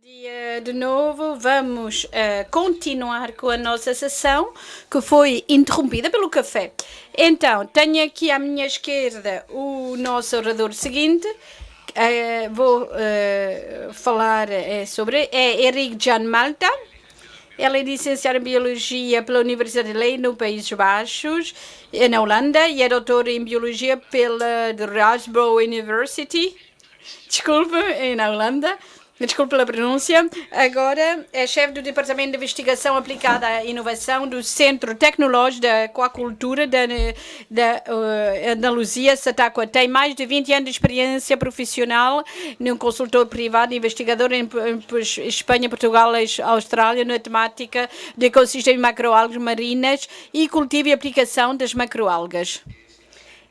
Dia de novo, vamos continuar com a nossa sessão que foi interrompida pelo café. Então, tenho aqui à minha esquerda o nosso orador seguinte. Vou falar sobre Erik Jan Malta. Ela é licenciada em Biologia pela Universidade de Leiden, nos Países Baixos, na Holanda, e é doutora em Biologia pela Erasmus University, na Holanda. Desculpe pela pronúncia. Agora é chefe do Departamento de Investigação Aplicada à Inovação do Centro Tecnológico da Aquacultura da Andaluzia, Sataquá. Tem mais de 20 anos de experiência profissional num consultor privado, investigador em Espanha, Portugal e Austrália na temática de ecossistemas macroalgas marinas e cultivo e aplicação das macroalgas.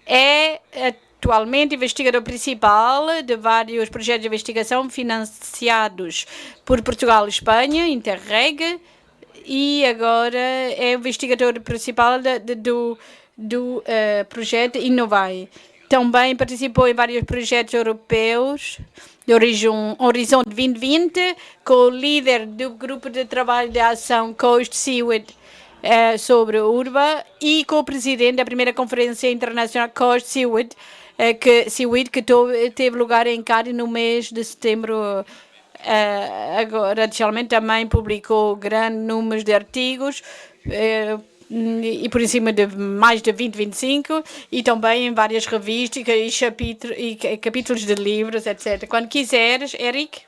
É atualmente investigador principal de vários projetos de investigação financiados por Portugal e Espanha, Interreg, e agora é investigador principal do projeto Innovai. Também participou em vários projetos europeus de Horizonte 2020, com o líder do grupo de trabalho de ação Coast Seaweed sobre Urba e com o presidente da primeira conferência internacional Coast Seaweed, que teve lugar em Cádiz no mês de setembro. Agora, adicionalmente, também publicou grande número de artigos e por cima de mais de 25, e também em várias revistas e capítulos de livros, etc. Quando quiseres, Eric.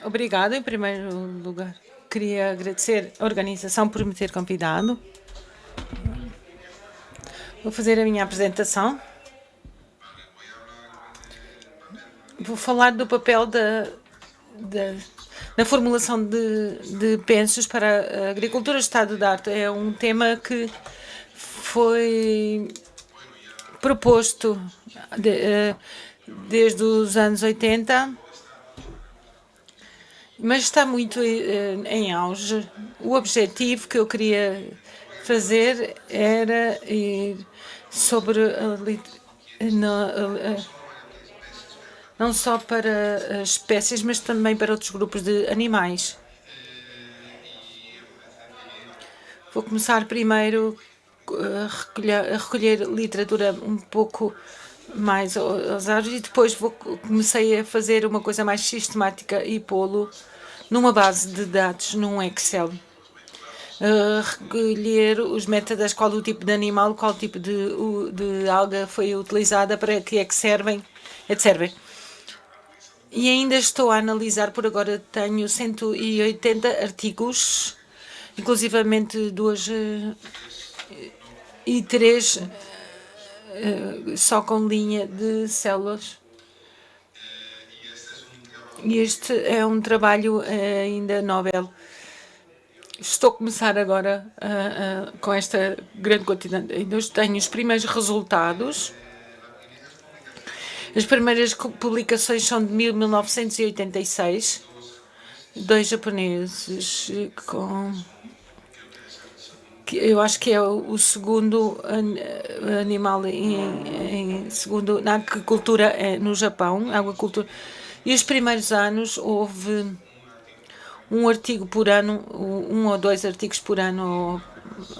Obrigada, em primeiro lugar. Queria agradecer a organização por me ter convidado. Vou fazer a minha apresentação. Vou falar do papel na formulação de pensos para a agricultura estado da arte. É um tema que foi proposto desde os anos 80, mas está muito em auge. O objetivo que eu queria fazer era ir sobre não só para as espécies, mas também para outros grupos de animais. Vou começar primeiro a recolher literatura um pouco mais aos anos e depois comecei a fazer uma coisa mais sistemática e pô-lo numa base de dados, num Excel. Recolher os métodos, qual o tipo de animal, qual o tipo de alga foi utilizada, para que é que servem, etc. E ainda estou a analisar, por agora tenho 180 artigos, inclusivamente 2 e 3 só com linha de células. E este é um trabalho ainda Nobel. Estou a começar agora com esta grande quantidade. Ainda tenho os primeiros resultados. As primeiras publicações são de 1986. 2 japoneses que eu acho que é o segundo animal segundo na agricultura no Japão, agricultura. E os primeiros anos houve um artigo por ano, 1 ou 2 artigos por ano,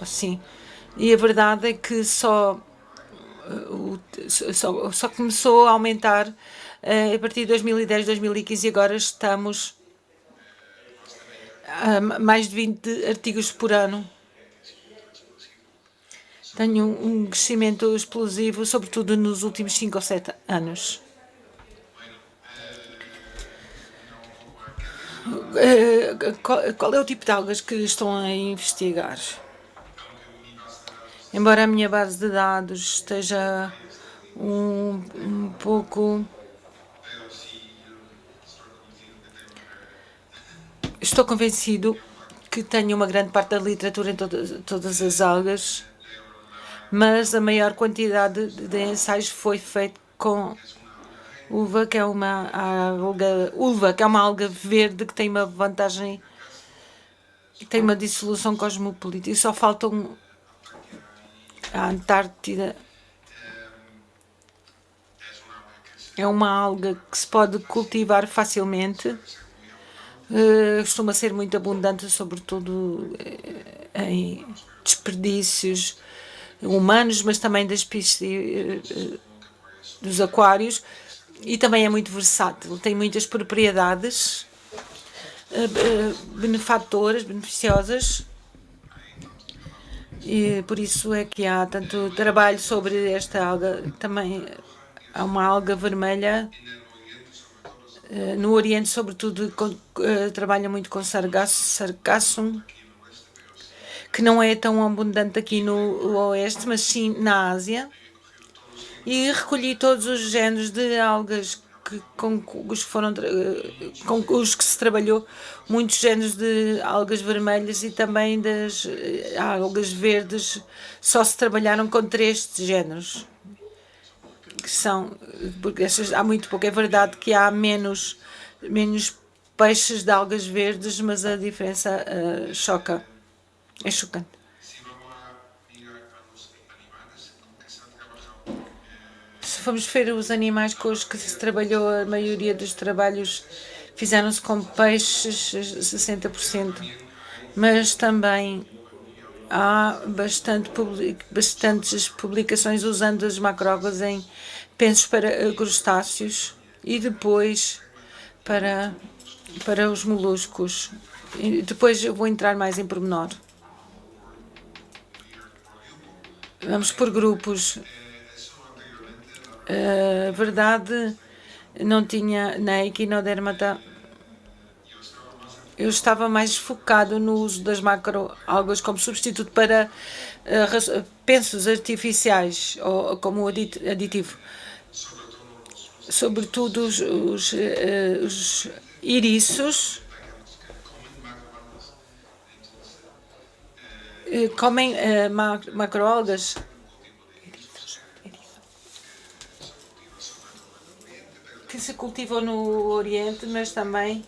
assim. E a verdade é que só começou a aumentar a partir de 2010, 2015, e agora estamos a mais de 20 artigos por ano. Tenho um crescimento explosivo, sobretudo nos últimos 5 ou 7 anos. Qual é o tipo de algas que estão a investigar? Embora a minha base de dados esteja um pouco... Estou convencido que tenho uma grande parte da literatura em todas as algas, mas a maior quantidade de ensaios foi feita com uva, que é uma alga verde que tem uma vantagem, tem uma dissolução cosmopolita, e só faltam a Antártida. É uma alga que se pode cultivar facilmente. Costuma ser muito abundante, sobretudo em desperdícios humanos, mas também das dos aquários, e também é muito versátil, tem muitas propriedades benefatoras, beneficiosas, e por isso é que há tanto trabalho sobre esta alga. Também há uma alga vermelha no Oriente, sobretudo, trabalha muito com sargassum, que não é tão abundante aqui no Oeste, mas sim na Ásia. E recolhi todos os géneros de algas com os que com os que se trabalhou, muitos géneros de algas vermelhas e também das algas verdes. Só se trabalharam com 3 géneros, que são, porque há muito pouco. É verdade que há menos peixes de algas verdes, mas a diferença é chocante. Se formos ver os animais com os que se trabalhou, a maioria dos trabalhos fizeram-se com peixes, 60%, mas também há bastantes publicações usando as macrófagas em pensos para crustáceos e depois para os moluscos. E depois eu vou entrar mais em pormenor. Vamos por grupos. A verdade, não tinha na equinodermata. Eu estava mais focado no uso das macroalgas como substituto para pensos artificiais ou como aditivo. Sobretudo os iriços comem macroalgas que se cultivam no Oriente, mas também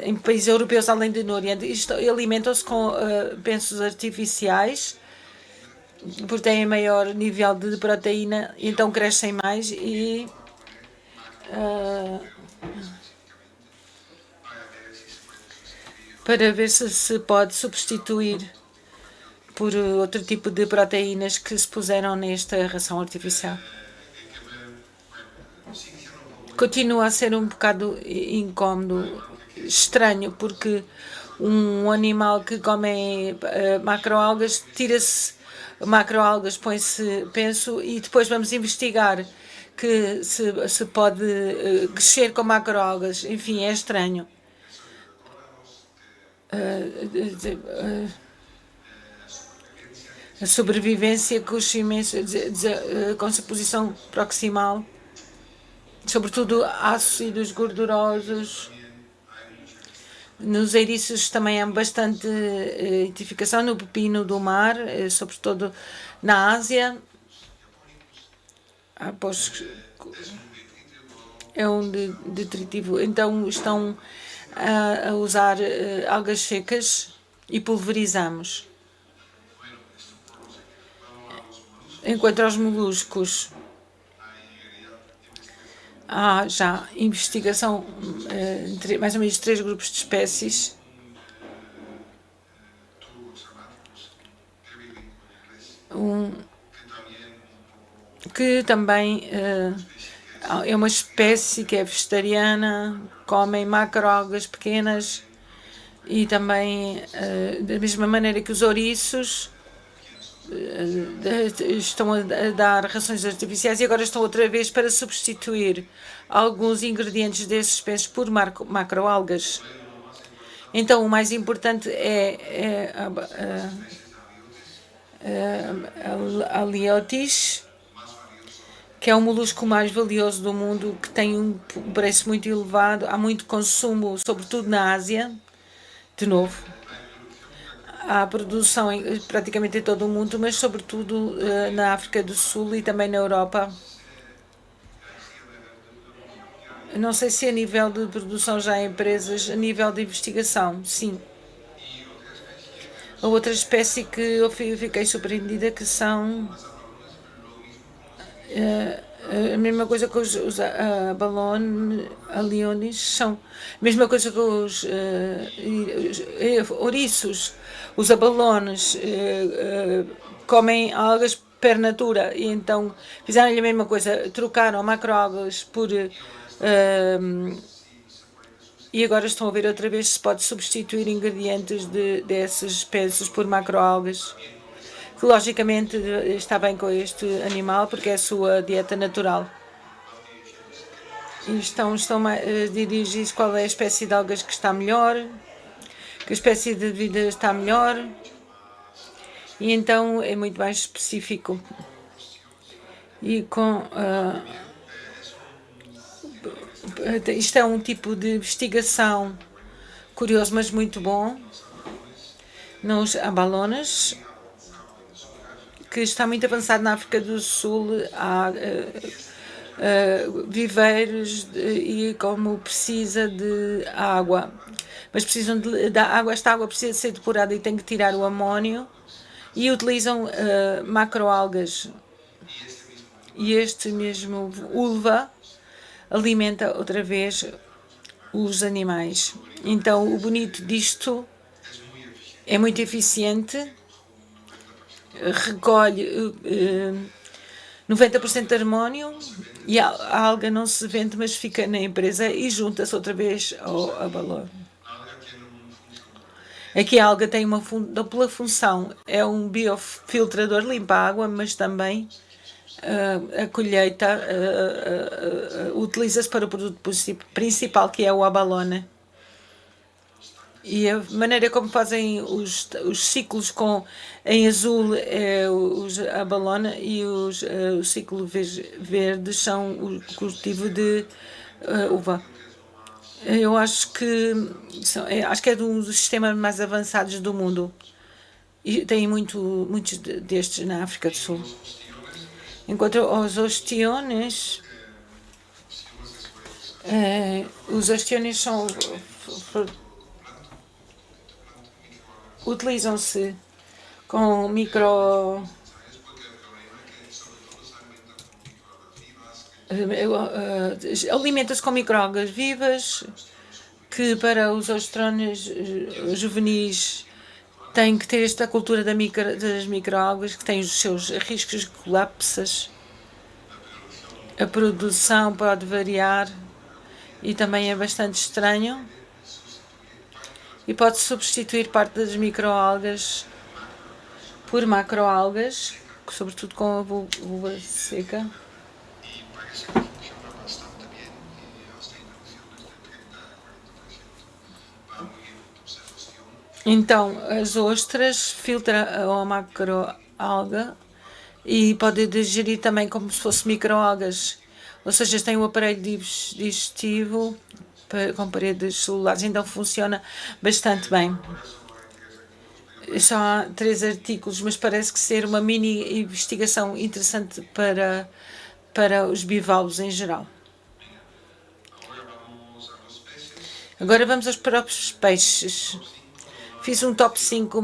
em países europeus, além de no Oriente. Alimentam-se com pensos artificiais, porque têm maior nível de proteína, então crescem mais e para ver se pode substituir por outro tipo de proteínas que se puseram nesta ração artificial. Continua a ser um bocado incómodo, estranho, porque um animal que come macroalgas, tira-se macroalgas, põe-se penso, e depois vamos investigar que se pode crescer com macroalgas. Enfim, é estranho. A sobrevivência com os imensos, com a posição proximal, sobretudo ácidos gordurosos. Nos eiriços também há bastante identificação no pepino do mar, sobretudo na Ásia. É um detritivo. Então estão a usar algas secas e pulverizamos. Enquanto aos moluscos, há já investigação entre mais ou menos 3 grupos de espécies. Que também é uma espécie que é vegetariana, comem macroalgas pequenas e também, da mesma maneira que os ouriços, estão a dar rações artificiais e agora estão outra vez para substituir alguns ingredientes desses espécies por macroalgas. Então, o mais importante é a Aliotis, que é o molusco mais valioso do mundo, que tem um preço muito elevado. Há muito consumo, sobretudo na Ásia, de novo. Há produção praticamente em todo o mundo, mas sobretudo na África do Sul e também na Europa. Não sei se a nível de produção já há empresas, a nível de investigação, sim. A outra espécie que eu fiquei surpreendida que são A mesma coisa que os leones são a mesma coisa que os ouriços. Os abalones comem algas per natura e então fizeram-lhe a mesma coisa, trocaram macroalgas por e agora estão a ver outra vez se pode substituir ingredientes dessas espécies por macroalgas, que logicamente está bem com este animal porque é a sua dieta natural. E estão a dirigir qual é a espécie de algas que está melhor, que a espécie de vida está melhor, e então é muito mais específico. E isto é um tipo de investigação curioso, mas muito bom, nos abalones, que está muito avançado na África do Sul. Há viveiros e como precisa de água, mas precisam da água. Esta água precisa ser depurada e tem que tirar o amónio e utilizam macroalgas. E este mesmo ulva alimenta outra vez os animais. Então o bonito disto é muito eficiente, recolhe 90% de harmônio e a alga não se vende, mas fica na empresa e junta-se outra vez ao abalone. Aqui a alga tem uma dupla função, é um biofiltrador, limpa a água, mas também a colheita utiliza-se para o produto principal, que é o abalone. E a maneira como fazem os ciclos em azul é os abalone e o ciclo verde são o cultivo de uva. Eu acho que é um dos sistemas mais avançados do mundo. E tem muitos destes na África do Sul. Enquanto os ostiones são utilizam-se com alimenta-se com microalgas vivas, que para os ostrones juvenis tem que ter esta cultura das microalgas, que tem os seus riscos de colapsas. A produção pode variar e também é bastante estranho. E pode substituir parte das microalgas por macroalgas, sobretudo com a vulva seca. Então, as ostras filtram a macroalga e pode digerir também como se fosse microalgas. Ou seja, tem um aparelho digestivo com paredes celulares, então funciona bastante bem. Só há 3 artigos, mas parece que ser uma mini investigação interessante para os bivalves em geral. Agora vamos aos próprios peixes. Fiz um top 5, o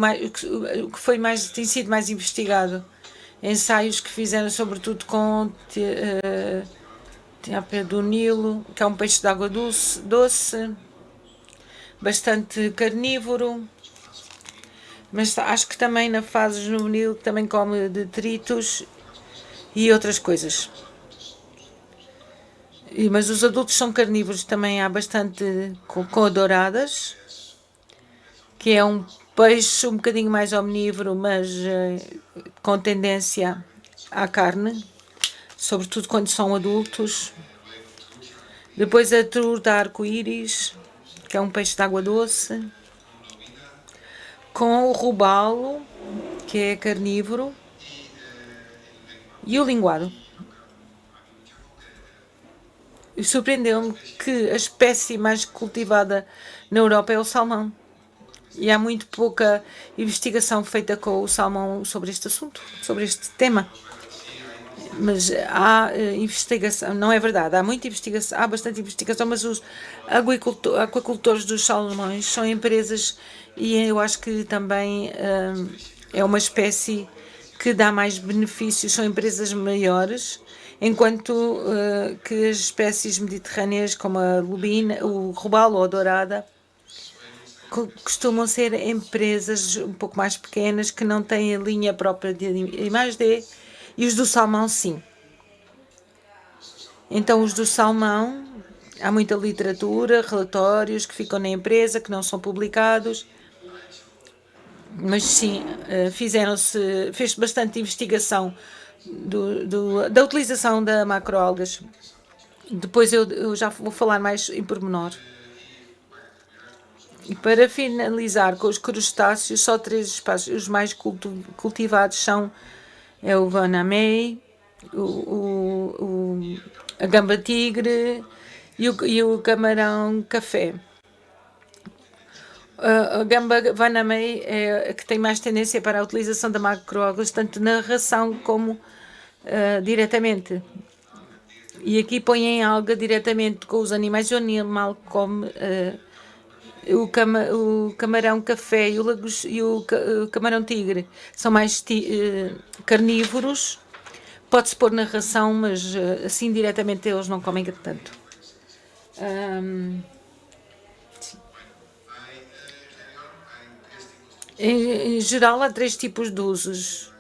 que tem sido mais investigado. Ensaios que fizeram sobretudo com tilápia do Nilo, que é um peixe de água doce, bastante carnívoro, mas acho que também na fase juvenil também come detritos e outras coisas. Mas os adultos são carnívoros, também há bastante com douradas, que é um peixe um bocadinho mais omnívoro, mas com tendência à carne, sobretudo quando são adultos. Depois a truta arco-íris, que é um peixe de água doce, com o robalo, que é carnívoro, e o linguado. E surpreendeu-me que a espécie mais cultivada na Europa é o salmão. E há muito pouca investigação feita com o salmão sobre este assunto, sobre este tema. Mas há investigação, não é verdade, há muita investigação, há bastante investigação, mas os aquacultores dos salmões são empresas e eu acho que também é uma espécie que dá mais benefícios são empresas maiores, enquanto que as espécies mediterrâneas como a lubina, o robalo ou a dourada costumam ser empresas um pouco mais pequenas que não têm a linha própria de I+D, e os do salmão sim. Então os do salmão, há muita literatura, relatórios que ficam na empresa, que não são publicados, mas sim, fez bastante investigação da utilização da macroalgas. Depois eu já vou falar mais em pormenor. E para finalizar com os crustáceos, só 3 espécies. Os mais cultivados são o vanamei, a gamba-tigre e o camarão-café. A gamba vanamei é a que tem mais tendência para a utilização da macroalgas, tanto na ração como diretamente. E aqui põem alga diretamente com os animais, o animal come o camarão-café e o camarão-tigre. São mais carnívoros. Pode-se pôr na ração, mas assim diretamente eles não comem tanto. Em geral, há 3 tipos de usos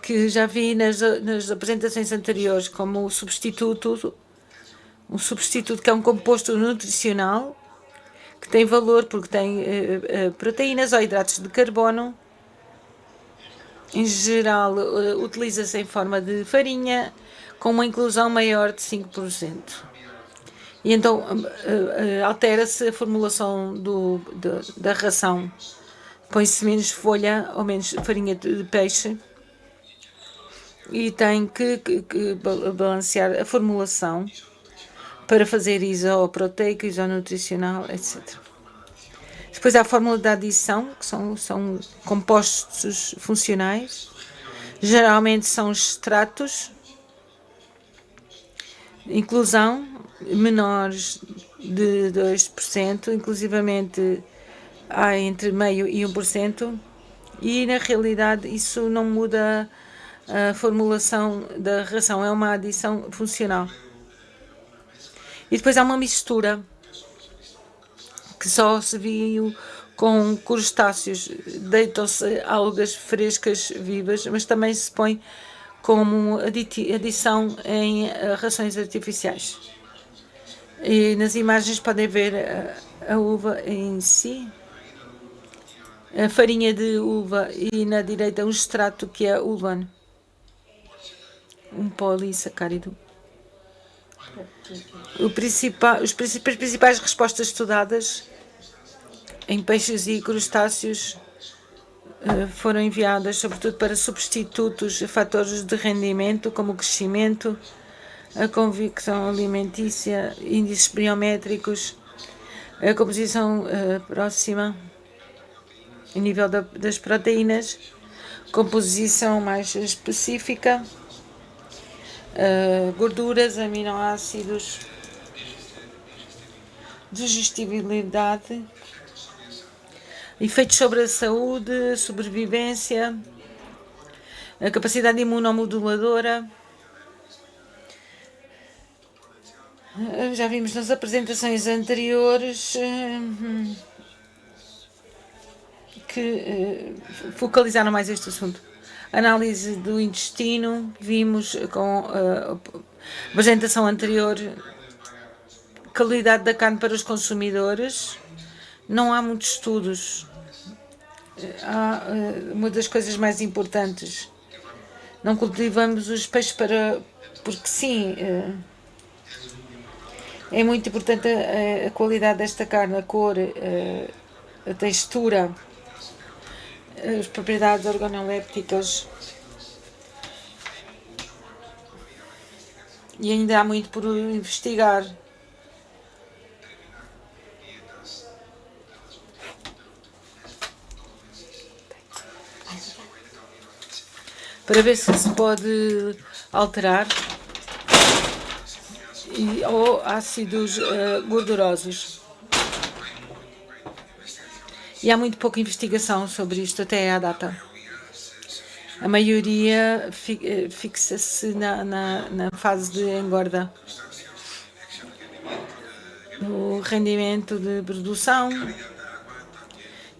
que já vi nas apresentações anteriores, como o substituto que é um composto nutricional, que tem valor porque tem proteínas ou hidratos de carbono. Em geral, utiliza-se em forma de farinha, com uma inclusão maior de 5%. E então altera-se a formulação da ração. Põe-se menos folha ou menos farinha de peixe e tem que balancear a formulação para fazer isoproteico, isonutricional, etc. Depois há a fórmula de adição, que são compostos funcionais. Geralmente são extratos. Inclusão menores de 2%, inclusivamente há entre meio e 1%, e na realidade isso não muda a formulação da ração, é uma adição funcional. E depois há uma mistura que só se viu com crustáceos, deitam-se algas frescas vivas, mas também se põe como adição em rações artificiais. E nas imagens podem ver a uva em si, a farinha de uva, e na direita um extrato que é uvan, um polissacárido. As principais respostas estudadas em peixes e crustáceos foram enviadas sobretudo para substitutos a fatores de rendimento, como o crescimento, a convicção alimentícia, índices biométricos, a composição próxima, em nível das proteínas, composição mais específica, gorduras, aminoácidos, digestibilidade, efeitos sobre a saúde, sobrevivência, a capacidade imunomoduladora. Já vimos nas apresentações anteriores que focalizaram mais este assunto. Análise do intestino, vimos com a apresentação anterior, qualidade da carne para os consumidores. Não há muitos estudos. Uma das coisas mais importantes, não cultivamos os peixes porque sim, é muito importante a qualidade desta carne, a cor, a textura, as propriedades organolépticas. E ainda há muito por investigar. Para ver se se pode alterar ou ácidos gordurosos. E há muito pouca investigação sobre isto até à data. a maioria fixa-se na fase de engorda. O rendimento de produção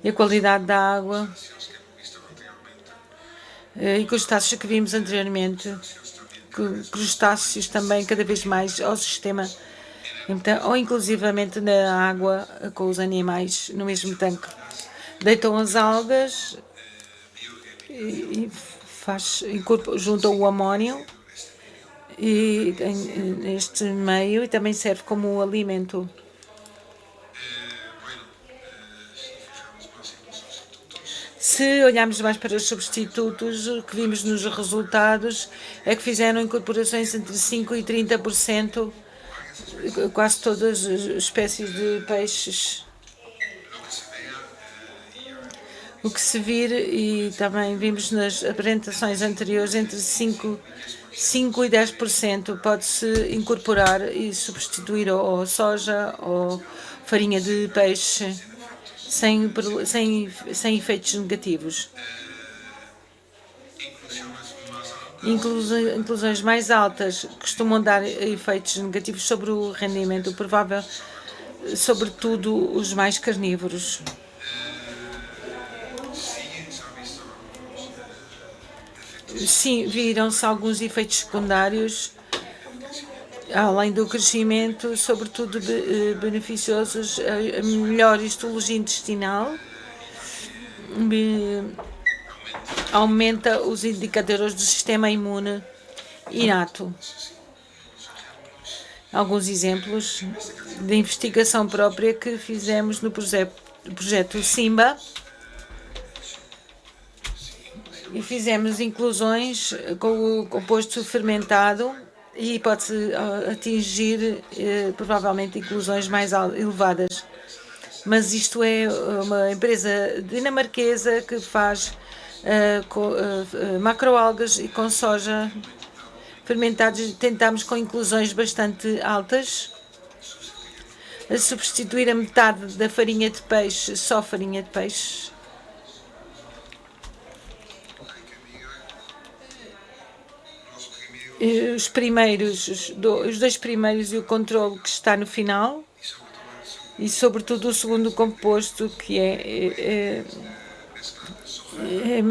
e a qualidade da água e crustáceos que vimos anteriormente, crustáceos também cada vez mais ao sistema, então, ou inclusivamente na água com os animais no mesmo tanque. Deitam as algas e juntam o amónio neste meio e também serve como alimento. Se olharmos mais para os substitutos, o que vimos nos resultados é que fizeram incorporações entre 5% e 30%, quase todas as espécies de peixes. O que se vir, e também vimos nas apresentações anteriores, entre 5 e 10% pode-se incorporar e substituir ou soja ou farinha de peixe sem efeitos negativos. Inclusões mais altas costumam dar efeitos negativos sobre o rendimento provável, sobretudo os mais carnívoros. Sim, viram-se alguns efeitos secundários, além do crescimento, sobretudo beneficiosos, a melhor histologia intestinal, aumenta os indicadores do sistema imune inato. Alguns exemplos de investigação própria que fizemos no projeto SIMBA, e fizemos inclusões com o composto fermentado e pode-se atingir provavelmente inclusões mais elevadas. Mas isto é uma empresa dinamarquesa que faz macroalgas e com soja fermentados. Tentámos com inclusões bastante altas, a substituir a metade da farinha de peixe, só farinha de peixe. Os dois primeiros e o controle que está no final, e sobretudo o segundo composto, que é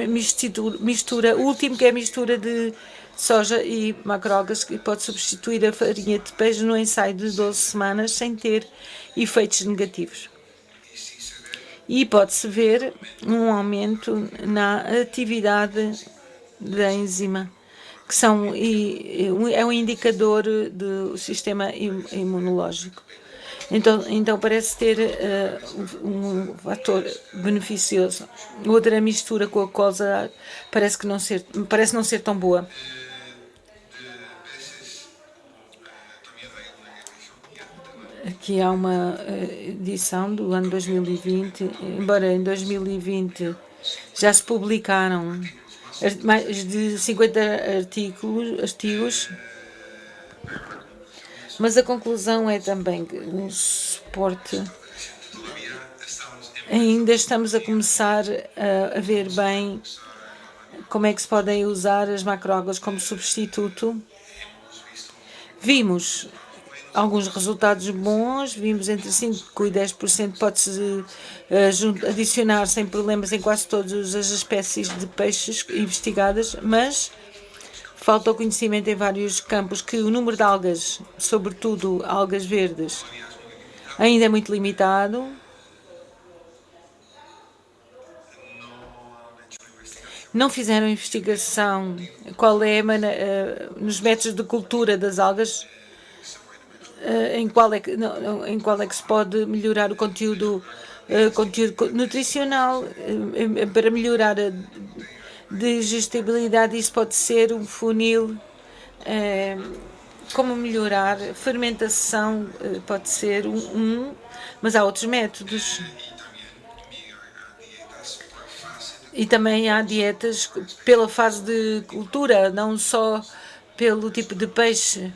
mistura, o último, que é a mistura de soja e macroalgas, que pode substituir a farinha de peixe no ensaio de 12 semanas sem ter efeitos negativos. E pode-se ver um aumento na atividade da enzima, que é um indicador do sistema imunológico. Então parece ter um fator beneficioso. Outra mistura com a colza parece não ser tão boa. Aqui há uma edição do ano 2020, embora em 2020 já se publicaram mais de 50 artigos, mas a conclusão é também que no suporte ainda estamos a começar a ver bem como é que se podem usar as macroalgas como substituto. Vimos alguns resultados bons, vimos entre 5% e 10% pode-se adicionar sem problemas em quase todas as espécies de peixes investigadas, mas falta o conhecimento em vários campos que o número de algas, sobretudo algas verdes, ainda é muito limitado. Não fizeram investigação qual é nos métodos de cultura das algas, em qual é que se pode melhorar o conteúdo nutricional para melhorar a digestibilidade. Isso pode ser um funil. Como melhorar fermentação pode ser mas há outros métodos. E também há dietas pela fase de cultura, não só pelo tipo de peixe.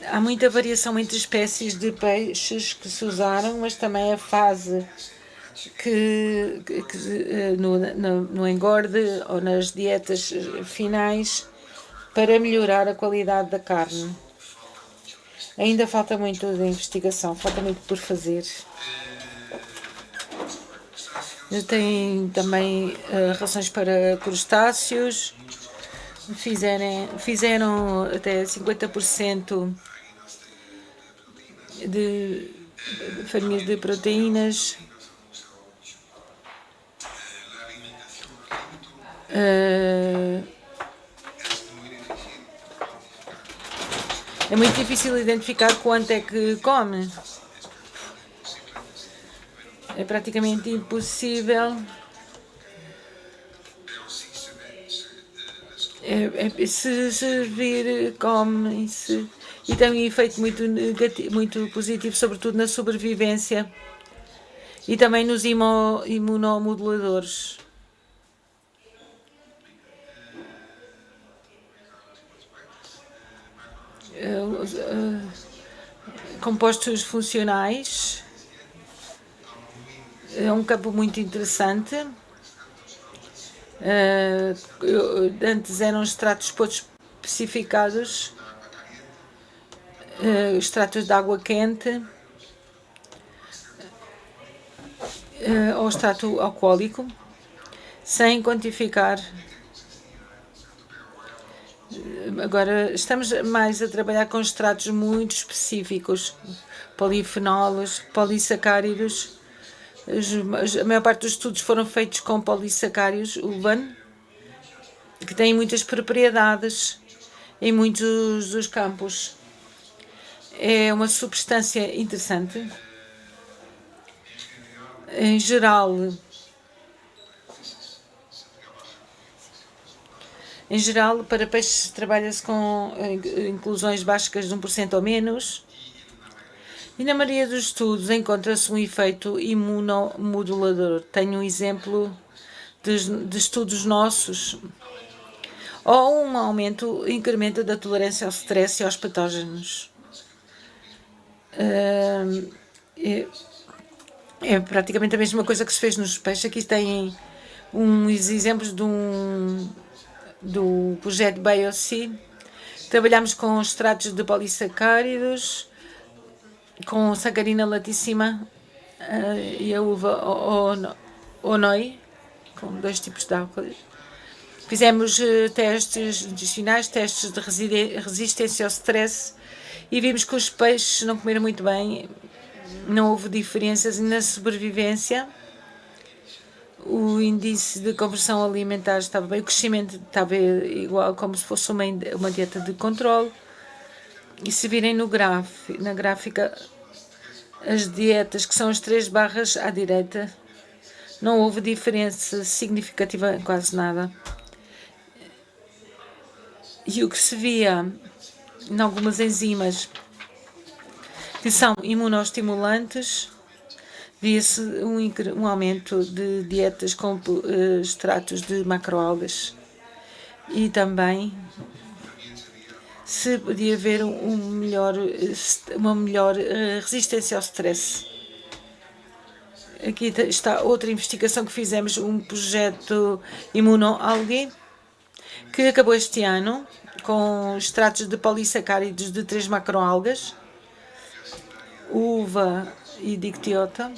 Há muita variação entre espécies de peixes que se usaram, mas também a fase no engorde ou nas dietas finais para melhorar a qualidade da carne. Ainda falta muito de investigação, falta muito por fazer. Tem também rações para crustáceos. Fizeram até 50% de farinhas de proteínas. É muito difícil identificar quanto é que come. É praticamente impossível. Se vir, come e tem um efeito muito negativo, muito positivo, sobretudo na sobrevivência e também nos imunomoduladores. Compostos funcionais é um campo muito interessante. Antes eram extratos especificados, extratos de água quente ou extrato alcoólico, sem quantificar. Agora estamos mais a trabalhar com extratos muito específicos, polifenols, polissacáridos. A maior parte dos estudos foram feitos com polissacáridos UVAN, que têm muitas propriedades em muitos dos campos. É uma substância interessante. Em geral, para peixes trabalha-se com inclusões básicas de 1% ou menos. E na maioria dos estudos encontra-se um efeito imunomodulador. Tenho um exemplo de estudos nossos. Ou um incremento da tolerância ao stress e aos patógenos. É praticamente a mesma coisa que se fez nos peixes. Aqui tem uns exemplos do projeto BioC. Trabalhamos com extratos de polissacáridos, com sacarina laticíma e a uva onoi, com 2 tipos de álcool. Fizemos testes adicionais, testes de resistência ao stress e vimos que os peixes não comeram muito bem, não houve diferenças na sobrevivência. O índice de conversão alimentar estava bem, o crescimento estava igual, como se fosse uma dieta de controle. E se virem na gráfica, as dietas, que são as 3 barras à direita, não houve diferença significativa em quase nada. E o que se via em algumas enzimas que são imunoestimulantes, via-se um aumento de dietas com extratos de macroalgas e também se podia haver uma melhor resistência ao stress. Aqui está outra investigação que fizemos, um projeto Immunoalgae, que acabou este ano com extratos de polissacáridos de 3 macroalgas, uva e dictiota,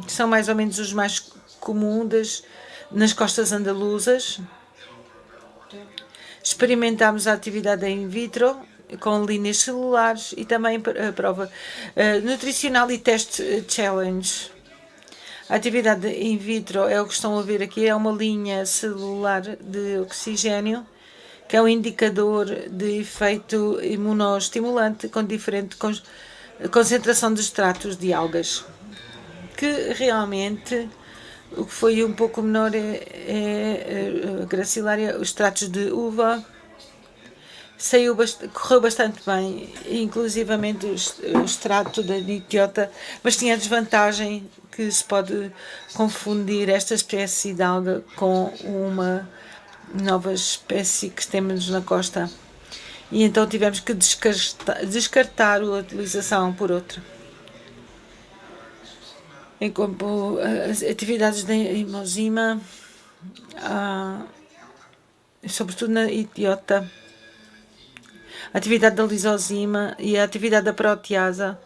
que são mais ou menos os mais comuns nas costas andaluzas. Experimentámos a atividade in vitro com linhas celulares e também a prova nutricional e teste challenge. A atividade in vitro é o que estão a ver aqui, é uma linha celular de oxigênio, que é um indicador de efeito imunoestimulante com diferente concentração de extratos de algas, que realmente o que foi um pouco menor é a gracilária, os extratos de uva, correu bastante bem, inclusivamente o extrato da dictiota, mas tinha a desvantagem que se pode confundir esta espécie de alga com uma nova espécie que temos na costa. E então tivemos que descartar a utilização por outra. em como as atividades da Mosima, sobretudo na Etiópia, a atividade da lisozima e a atividade da proteasa,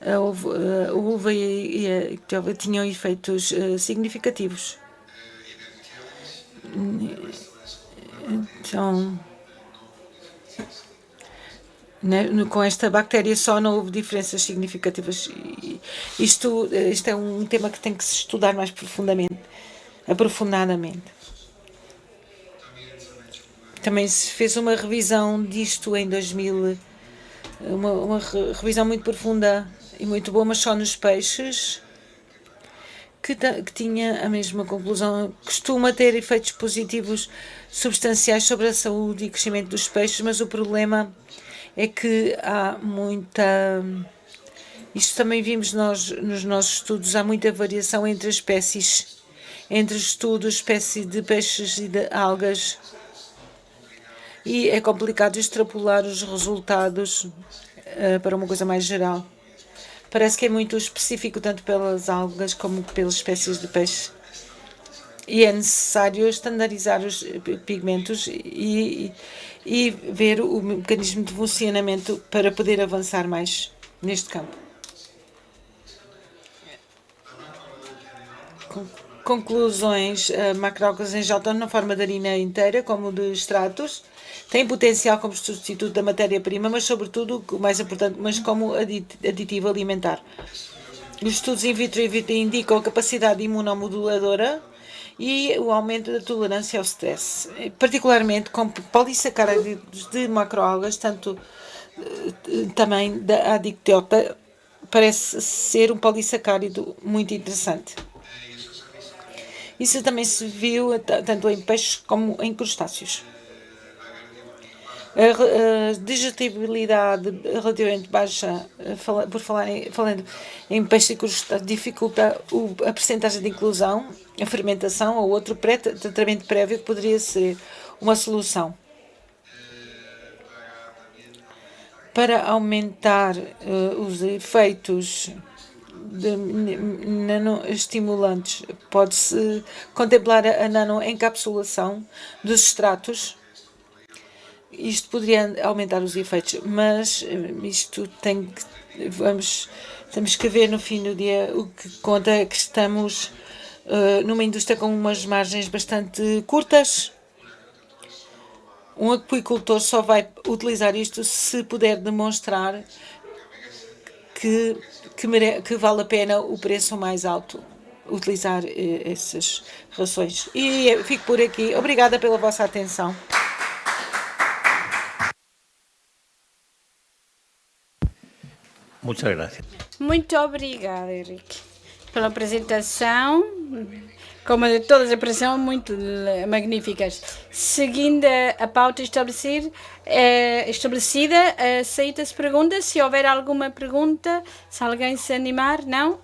a uva e a Etiópia tinham efeitos significativos. Então, com esta bactéria só não houve diferenças significativas. Isto é um tema que tem que se estudar mais aprofundadamente. Também se fez uma revisão disto em 2000, uma revisão muito profunda e muito boa, mas só nos peixes, que tinha a mesma conclusão. Costuma ter efeitos positivos substanciais sobre a saúde e crescimento dos peixes, mas o problema é que há muita... Isto também vimos nós nos nossos estudos, há muita variação entre as espécies, entre estudos, espécie de peixes e de algas, e é complicado extrapolar os resultados para uma coisa mais geral. Parece que é muito específico tanto pelas algas como pelas espécies de peixe. E é necessário estandarizar os pigmentos e ver o mecanismo de funcionamento para poder avançar mais neste campo. Conclusões: macroalgas em gel, tanto na forma de harina inteira como de extratos, têm potencial como substituto da matéria-prima, mas sobretudo, o mais importante, mas como aditivo alimentar. Os estudos in vitro indicam a capacidade imunomoduladora e o aumento da tolerância ao stress, particularmente com polissacáridos de macroalgas, tanto também da Dictyota, parece ser um polissacárido muito interessante. Isso também se viu tanto em peixes como em crustáceos. A digestibilidade relativamente baixa, falando em peixe e crustáceos, dificulta a percentagem de inclusão, a fermentação ou outro tratamento prévio que poderia ser uma solução. Para aumentar os efeitos de nanoestimulantes, pode-se contemplar a nanoencapsulação dos extratos. Isto poderia aumentar os efeitos, mas isto temos que ver no fim do dia. O que conta é que estamos numa indústria com umas margens bastante curtas. Um aquicultor só vai utilizar isto se puder demonstrar que vale a pena o preço mais alto utilizar essas rações. E fico por aqui. Obrigada pela vossa atenção. Muchas gracias. Muito obrigada, Henrique, pela apresentação, como de todas as apresentações muito magníficas. Seguindo a pauta estabelecida, aceita-se perguntas. Se houver alguma pergunta, se alguém se animar, não?